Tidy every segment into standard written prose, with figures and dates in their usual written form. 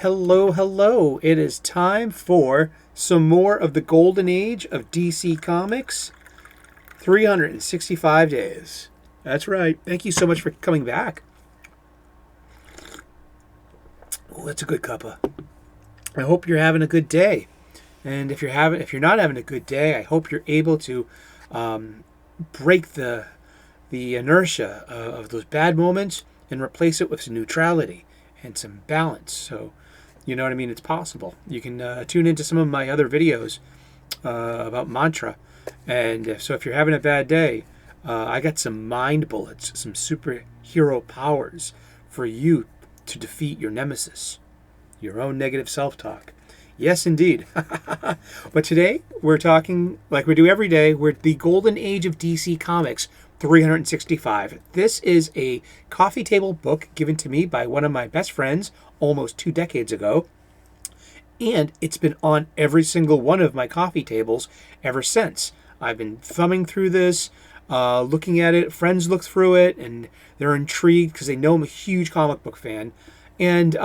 Hello, hello. It is time for some more of the golden age of DC Comics. 365 days. That's right. Thank you so much for coming back. Oh, that's a good cuppa. I hope you're having a good day. And if you're not having a good day, I hope you're able to break the inertia of those bad moments and replace it with some neutrality and some balance. So, you know what I mean? It's possible. You can tune into some of my other videos about mantra. And so if you're having a bad day, I got some mind bullets, some superhero powers for you to defeat your nemesis, your own negative self-talk. Yes, indeed. But today, we're talking, like we do every day, we're the golden age of DC Comics, 365. This is a coffee table book given to me by one of my best friends almost 2 decades ago. And it's been on every single one of my coffee tables ever since. I've been thumbing through this, looking at it. Friends look through it, and they're intrigued because they know I'm a huge comic book fan. And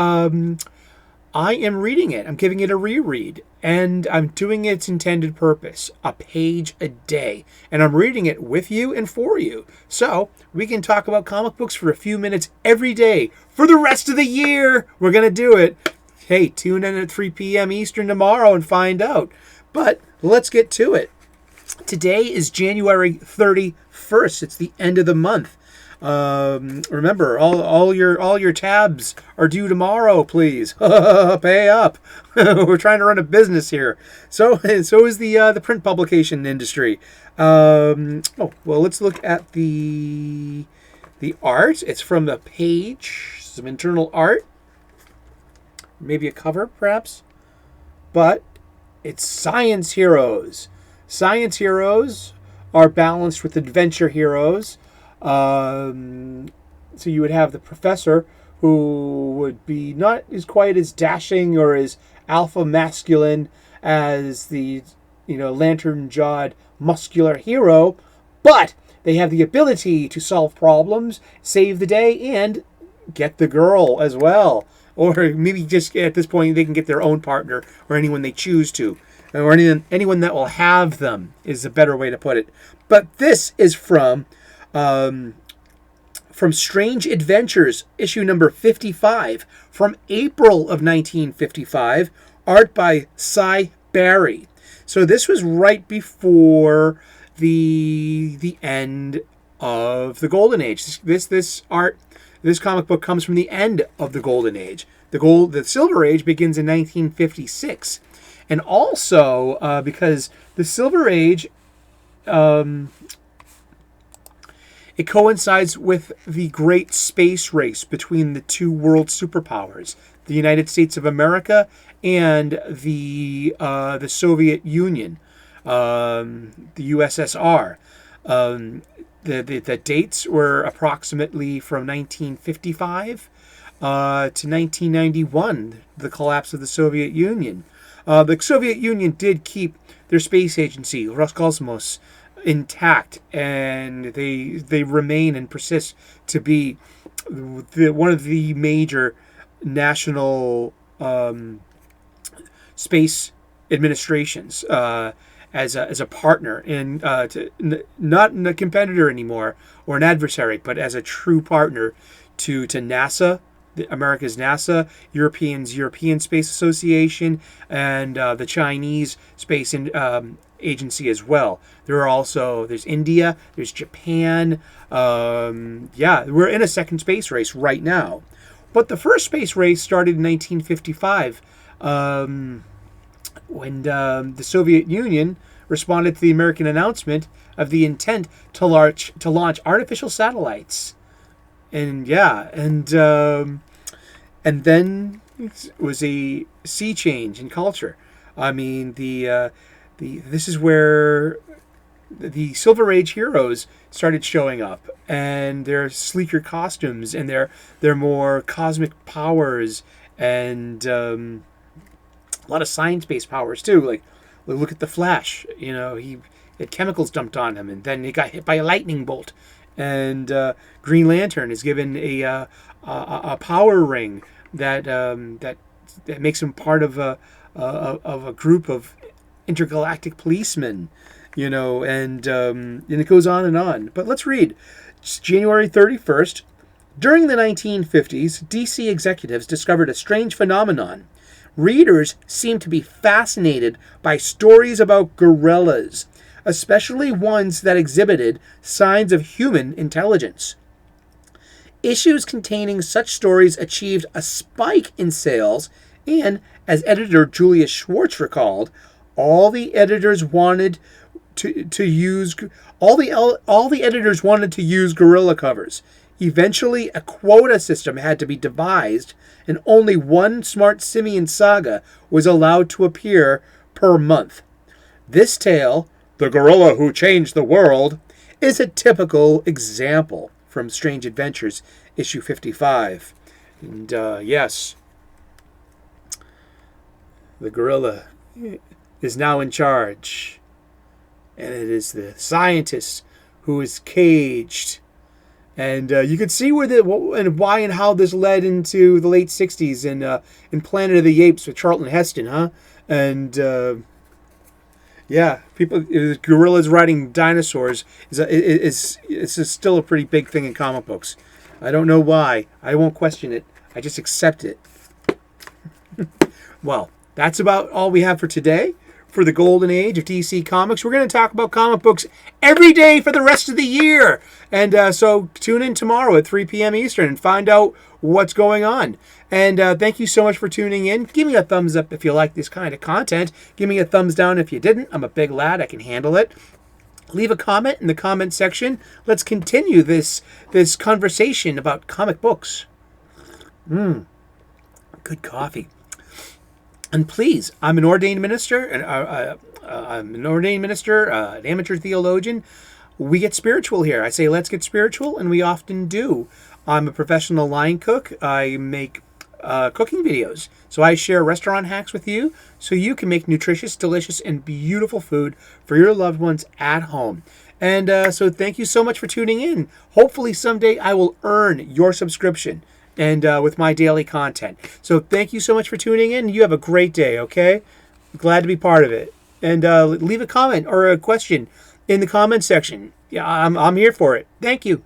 I am reading it. I'm giving it a reread. And I'm doing its intended purpose, a page a day. And I'm reading it with you and for you. So we can talk about comic books for a few minutes every day for the rest of the year. We're going to do it. Hey, tune in at 3 p.m. Eastern tomorrow and find out. But let's get to it. Today is January 31st. It's the end of the month. Remember, all your tabs are due tomorrow, please. Pay up. We're trying to run a business here. So is the print publication industry. Let's look at the art. It's from the page, some internal art. Maybe a cover, perhaps. But it's science heroes. Science heroes are balanced with adventure heroes. So you would have the professor, who would be not as quite as dashing or as alpha masculine as the lantern-jawed muscular hero, but they have the ability to solve problems, save the day, and get the girl as well. Or maybe just at this point they can get their own partner or anyone they choose to. Or anyone that will have them is a better way to put it. But this is from Strange Adventures, issue number 55, from April of 1955, art by Cy Barry. So this was right before the end of the Golden Age. This comic book comes from the end of the Golden Age. The Silver Age begins in 1956. And also, because the Silver Age, it coincides with the great space race between the two world superpowers, the United States of America and the Soviet Union, the USSR. The dates were approximately from 1955 to 1991, the collapse of the Soviet Union. The Soviet Union did keep their space agency, Roscosmos, intact, and they remain and persist to be one of the major national space administrations as a partner in not a competitor anymore or an adversary, but as a true partner to NASA. America's NASA, European Space Association, and the Chinese Space Agency as well. There's India, there's Japan. We're in a second space race right now. But the first space race started in 1955 when the Soviet Union responded to the American announcement of the intent to launch artificial satellites. And then it was a sea change in culture. I mean, this is where the Silver Age heroes started showing up, and their sleeker costumes and their more cosmic powers, and a lot of science-based powers too. Like, look at the Flash. He had chemicals dumped on him, and then he got hit by a lightning bolt. And Green Lantern is given a power ring that that makes him part of a group of intergalactic policemen, and it goes on and on. But let's read. It's January 31st. During the 1950s, DC executives discovered a strange phenomenon. Readers seemed to be fascinated by stories about gorillas, especially ones that exhibited signs of human intelligence. Issues containing such stories achieved a spike in sales, and, as editor Julius Schwartz recalled, all the editors wanted to use gorilla covers. Eventually, a quota system had to be devised, and only one Smart Simian saga was allowed to appear per month. This tale, The Gorilla Who Changed the World, is a typical example from Strange Adventures, issue 55. And yes, the gorilla is now in charge. And it is the scientist who is caged. And you can see why and how this led into the late 60s in Planet of the Apes with Charlton Heston, huh? And gorillas riding dinosaurs is still a pretty big thing in comic books. I don't know why. I won't question it. I just accept it. Well, that's about all we have for today. For the golden age of DC Comics, we're going to talk about comic books every day for the rest of the year. And so tune in tomorrow at 3 p.m. Eastern and find out what's going on. And thank you so much for tuning in. Give me a thumbs up if you like this kind of content. Give me a thumbs down if you didn't. I'm a big lad. I can handle it. Leave a comment in the comment section. Let's continue this conversation about comic books. Good coffee. And please, I'm an ordained minister, an amateur theologian. We get spiritual here. I say, let's get spiritual, and we often do. I'm a professional line cook. I make cooking videos. So I share restaurant hacks with you so you can make nutritious, delicious, and beautiful food for your loved ones at home. And so thank you so much for tuning in. Hopefully someday I will earn your subscription and with my daily content. So thank you so much for tuning in. You have a great day, okay? Glad to be part of it. And leave a comment or a question in the comment section. Yeah, I'm here for it. Thank you.